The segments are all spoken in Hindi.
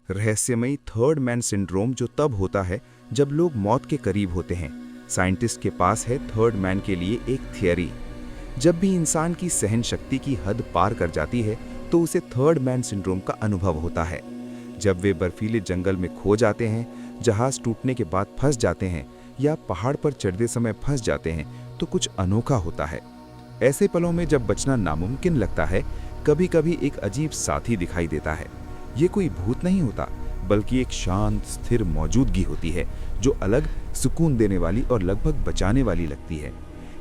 रहस्यमयी थर्ड मैन सिंड्रोम जो तब होता है जब लोग मौत के करीब होते हैं। साइंटिस्ट के पास है थर्ड मैन के लिए एक थियरी। जब भी इंसान की सहन शक्ति की हद पार कर जाती है तो उसे थर्ड मैन सिंड्रोम का अनुभव होता है। जब वे बर्फीले जंगल में खो जाते हैं, जहाज टूटने के बाद फंस जाते हैं या पहाड़ पर चढ़ते समय फंस जाते हैं तो कुछ अनोखा होता है। ऐसे पलों में जब बचना नामुमकिन लगता है, कभी कभी एक अजीब साथी दिखाई देता है। ये कोई भूत नहीं होता, बल्कि एक शांत स्थिर मौजूदगी होती है जो अलग, सुकून देने वाली और लगभग बचाने वाली लगती है।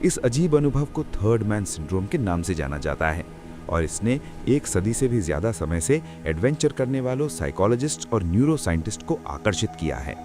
इस अजीब अनुभव को थर्ड मैन सिंड्रोम के नाम से जाना जाता है और इसने एक सदी से भी ज्यादा समय से एडवेंचर करने वालों, साइकोलॉजिस्ट और न्यूरो साइंटिस्ट को आकर्षित किया है।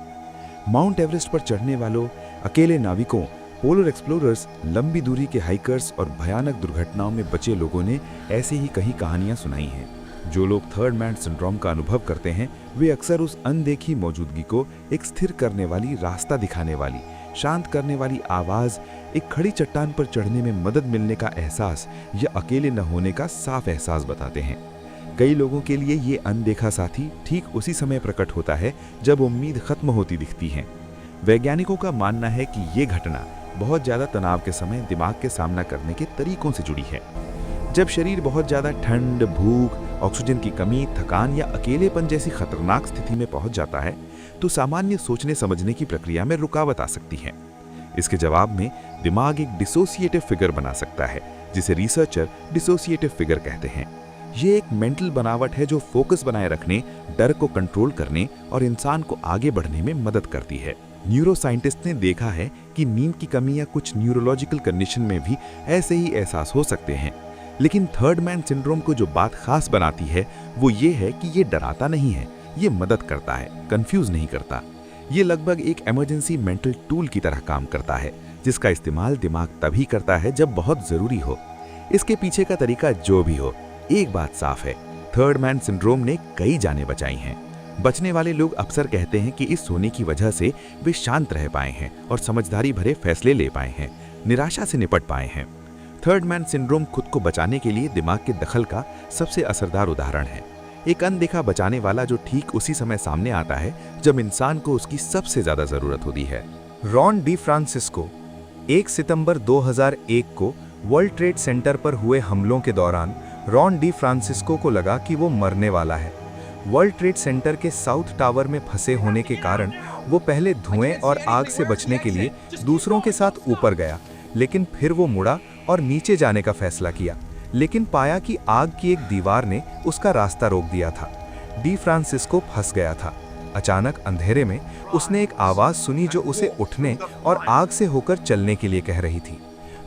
माउंट एवरेस्ट पर चढ़ने वालों, अकेले नाविकों, पोलर एक्सप्लोरर्स, लंबी दूरी के हाइकर्स और भयानक दुर्घटनाओं में बचे लोगों ने ऐसे ही कई कहानियां सुनाई हैं। जो लोग थर्ड मैन सिंड्रोम का अनुभव करते हैं, वे अक्सर उस अनदेखी मौजूदगी को एक स्थिर करने वाली, रास्ता दिखाने वाली, शांत करने वाली आवाज, एक खड़ी चट्टान पर चढ़ने में मदद मिलने का एहसास या अकेले न होने का साफ एहसास बताते हैं। कई लोगों के लिए ये अनदेखा साथी ठीक उसी समय प्रकट होता है जब उम्मीद खत्म होती दिखती है। वैज्ञानिकों का मानना है कि ये घटना बहुत ज्यादा तनाव के समय दिमाग के सामना करने के तरीकों से जुड़ी है। जब शरीर बहुत ज्यादा ठंड, भूख, ऑक्सीजन की कमी, थकान या अकेलेपन जैसी खतरनाक स्थिति में पहुंच जाता है तो सामान्य सोचने समझने की प्रक्रिया में रुकावट आ सकती है। इसके जवाब में दिमाग एक डिसोसिएटिव फिगर बना सकता है, जिसे रिसर्चर डिसोसिएटिव फिगर कहते हैं। ये एक मेंटल बनावट है जो फोकस बनाए रखने, डर को कंट्रोल करने और इंसान को आगे बढ़ने में मदद करती है। न्यूरो साइंटिस्ट ने देखा है कि नींद की कमी या कुछ न्यूरोलॉजिकल कंडीशन में भी ऐसे ही एहसास हो सकते हैं। लेकिन थर्ड मैन सिंड्रोम को जो बात खास बनाती है वो ये है कि ये डराता नहीं है, ये मदद करता है, कंफ्यूज नहीं करता। ये लगभग एक इमरजेंसी मेंटल टूल की तरह काम करता है, जिसका इस्तेमाल दिमाग तभी करता है जब बहुत जरूरी हो। इसके पीछे का तरीका जो भी हो, एक बात साफ है, थर्ड मैन सिंड्रोम ने कई जानें बचाई हैं। बचने वाले लोग अक्सर कहते हैं कि इस सोने की वजह से वे शांत रह पाए हैं और समझदारी भरे फैसले ले पाए हैं, निराशा से निपट पाए हैं। थर्ड मैन सिंड्रोम खुद को बचाने के लिए दिमाग के दखल का सबसे असरदार उदाहरण है। एक अनदेखा बचाने वाला जो ठीक उसी समय सामने आता है जब इंसान को उसकी सबसे ज्यादा जरूरत होती है। रॉन डी फ्रांसिस्को 1 सितंबर 2001 को वर्ल्ड ट्रेड सेंटर पर हुए हमलों के दौरान रॉन डी फ्रांसिस्को को लगा कि वो मरने वाला है। वर्ल्ड ट्रेड सेंटर के साउथ टावर में फंसे होने के कारण वो पहले धुएं और आग से बचने के लिए दूसरों के साथ ऊपर गया, लेकिन फिर वो मुड़ा और नीचे जाने का फैसला किया, लेकिन पाया कि आग की एक दीवार ने उसका रास्ता रोक दिया था। डी फ्रांसिस्को फंस गया था। अचानक अंधेरे में उसने एक आवाज सुनी जो उसे उठने और आग से होकर चलने के लिए कह रही थी।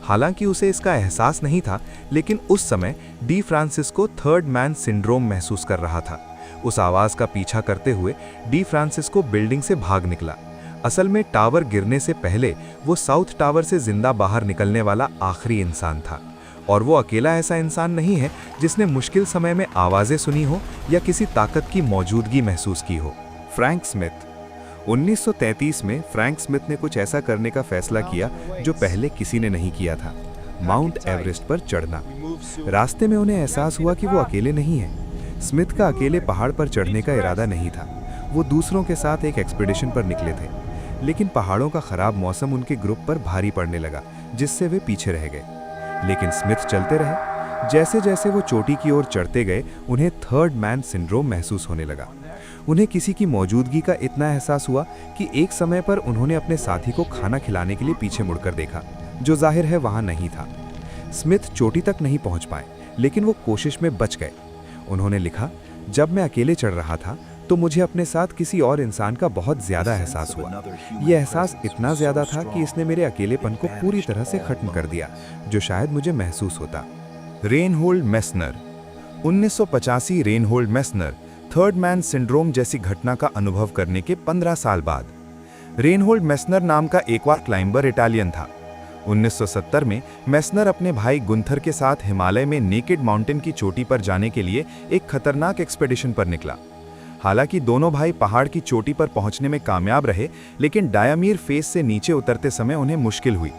हालांकि उसे इसका एहसास नहीं था, लेकिन उस समय D Francisco third man syndrome महसूस कर रहा था। उस आवाज का पीछा करते हुए डी फ्रांसिस्को बिल्डिंग से भाग निकला। असल में टावर गिरने से पहले वो साउथ टावर से जिंदा बाहर निकलने वाला आखिरी इंसान था, और वो अकेला ऐसा इंसान नहीं है जिसने मुश्किल समय में आवाजें सुनी हो या किसी ताकत की मौजूदगी महसूस की हो। फ्रैंक स्मिथ 1933 में फ्रैंक स्मिथ ने कुछ ऐसा करने का फैसला किया जो पहले किसी ने नहीं किया था, माउंट एवरेस्ट पर चढ़ना। रास्ते में उन्हें एहसास हुआ कि वो अकेले नहीं है। स्मिथ का अकेले पहाड़ पर चढ़ने का इरादा नहीं था। वो दूसरों के साथ एक एक्सपीडिशन पर निकले थे, लेकिन पहाड़ों का खराब मौसम उनके ग्रुप पर भारी पड़ने लगा, जिससे वे पीछे रह गए। लेकिन स्मिथ चलते रहे। जैसे जैसे वो चोटी की ओर चढ़ते गए, उन्हें थर्ड मैन सिंड्रोम महसूस होने लगा। उन्हें किसी की मौजूदगी का इतना एहसास हुआ कि एक समय पर उन्होंने अपने साथी को खाना खिलाने के लिए पीछे मुड़कर देखा, जो जाहिर है वहां नहीं था। स्मिथ चोटी तक नहीं पहुंच पाए, लेकिन वो कोशिश में बच गए। उन्होंने लिखा, जब मैं अकेले चढ़ रहा था तो मुझे अपने साथ किसी और इंसान का बहुत ज्यादा एहसास हुआ। यह एहसास इतना ज्यादा था कि इसने मेरे अकेलेपन को पूरी तरह से खत्म कर दिया, जो शायद मुझे महसूस होता। Reinhold Messner 1985 Reinhold Messner third man syndrome जैसी घटना का अनुभव करने के 15 साल बाद। रेनहोल्ड मेस्नर नाम का एक और क्लाइंबर इटालियन था। 1970 में मेस्नर अपने भाई गुंथर के साथ हिमालय में नेकेड माउंटेन की चोटी पर जाने के लिए एक खतरनाक एक्सपेडिशन पर निकला। हालांकि दोनों भाई पहाड़ की चोटी पर पहुंचने में कामयाब रहे, लेकिन डायामीर फेस से नीचे उतरते समय उन्हें मुश्किल हुई।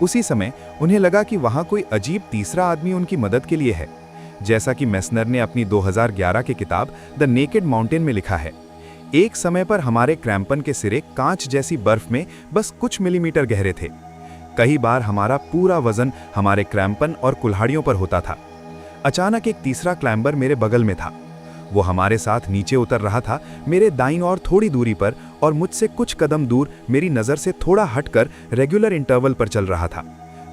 उसी समय उन्हें लगा कि वहां कोई अजीब तीसरा आदमी उनकी मदद के लिए है। जैसा कि मेसनर ने अपनी 2011 की किताब द नेकेड माउंटेन में लिखा है। एक समय पर हमारे क्रैम्पन के सिरे कांच जैसी बर्फ में बस कुछ मिलीमीटर गहरे थे। कई बार हमारा पूरा वजन हमारे क्रैम्पन और कुल्हाड़ियों पर होता था। अचानक एक तीसरा क्लाइंबर मेरे बगल में था। वो हमारे साथ नीचे उतर रहा था, मेरे दाईं ओर थोड़ी दूरी पर, और मुझसे कुछ कदम दूर मेरी नज़र से थोड़ा हटकर रेगुलर इंटरवल पर चल रहा था।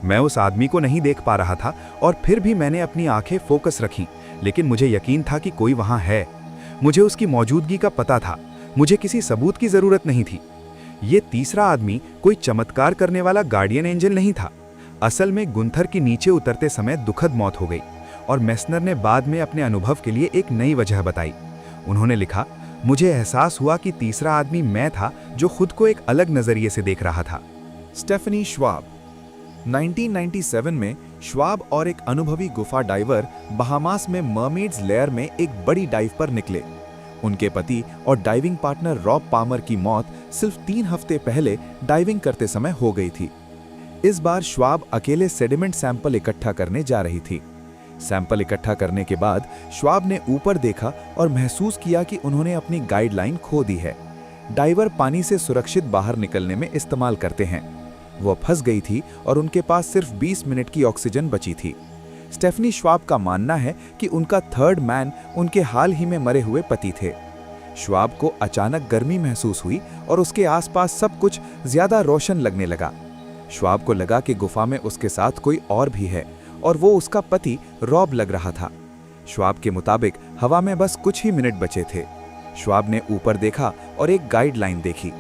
मैं उस आदमी को नहीं देख पा रहा था और फिर भी मैंने अपनी आंखें फोकस रखीं, लेकिन मुझे यकीन था कि कोई वहाँ है। मुझे उसकी मौजूदगी का पता था, मुझे किसी सबूत की ज़रूरत नहीं थी। ये तीसरा आदमी कोई चमत्कार करने वाला गार्डियन एंजल नहीं था। असल में गुंथर की नीचे उतरते समय दुखद मौत हो गई, और मेसनर ने बाद में अपने अनुभव के लिए एक नई वजह बताई। उन्होंने लिखा, मुझे एहसास हुआ कि तीसरा आदमी मैं था जो खुद को एक अलग नज़रिए से देख रहा था। Stephanie Schwab. 1997 में श्वाब और एक अनुभवी गुफा डाइवर बहामास में मर्मेड्स लेयर में एक बड़ी डाइव पर निकले। उनके पति और डाइविंग पार्टनर रॉब पामर की मौत सिर्फ 3 हफ्ते पहले डाइविंग करते समय हो गई थी। इस बार श्वाब अकेले सेडिमेंट सैंपल इकट्ठा करने जा रही थी। सैंपल इकट्ठा करने के बाद श्वाब ने ऊपर देखा और महसूस किया कि उन्होंने अपनी गाइडलाइन खो दी है। डाइवर पानी से सुरक्षित बाहर निकलने में इस्तेमाल करते हैं। वो फंस गई थी और उनके पास सिर्फ 20 मिनट की ऑक्सीजन बची थी। स्टेफनी श्वाब का मानना है कि उनका थर्ड मैन उनके हाल ही में मरे हुए पति थे। श्वाब को अचानक गर्मी महसूस हुई और उसके आसपास सब कुछ ज्यादा रोशन लगने लगा। श्वाब को लगा कि गुफा में उसके साथ कोई और भी है, और वो उसका पति रॉब लग रहा था। श्वाब के मुताबिक हवा में बस कुछ ही मिनट बचे थे। श्वाब ने ऊपर देखा और एक गाइडलाइन देखी।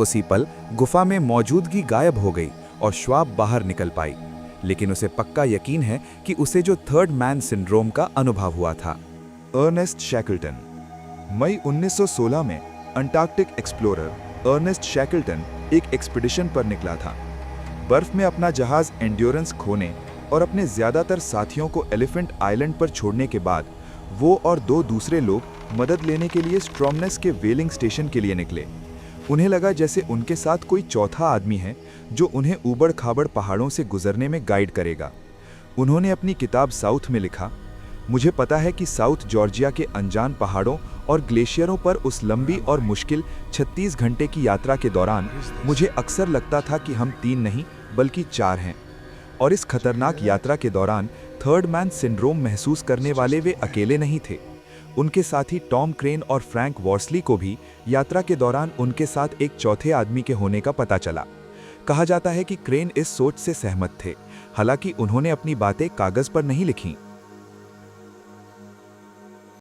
उसी पल गुफा में मौजूदगी गायब हो गई और श्वाब बाहर निकल पाई, लेकिन उसे पक्का यकीन है कि उसे जो थर्ड मैन सिंड्रोम का अनुभव हुआ था। Ernest Shackleton. मई 1916 में अंटार्कटिक एक्सप्लोरर अर्नेस्ट शैकल्टन एक एक्सपीडिशन पर निकला था। बर्फ में अपना जहाज एंड्योरेंस खोने और अपने ज्यादातर साथियों को एलिफेंट आइलैंड पर छोड़ने के बाद वो और 2 दूसरे लोग मदद लेने के लिए स्ट्रॉमनेस के व्हेलिंग स्टेशन के लिए निकले। उन्हें लगा जैसे उनके साथ कोई चौथा आदमी है जो उन्हें ऊबड़ खाबड़ पहाड़ों से गुजरने में गाइड करेगा। उन्होंने अपनी किताब साउथ में लिखा, मुझे पता है कि साउथ जॉर्जिया के अनजान पहाड़ों और ग्लेशियरों पर उस लंबी और मुश्किल 36 घंटे की यात्रा के दौरान मुझे अक्सर लगता था कि हम 3 नहीं बल्कि 4 हैं। और इस खतरनाक यात्रा के दौरान थर्ड मैन सिंड्रोम महसूस करने वाले वे अकेले नहीं थे। उनके साथी टॉम क्रेन और फ्रैंक वॉर्सली को भी यात्रा के दौरान उनके साथ एक चौथे आदमी के होने का पता चला। कहा जाता है कि क्रेन इस सोच से सहमत थे, हालांकि उन्होंने अपनी बातें कागज पर नहीं लिखीं।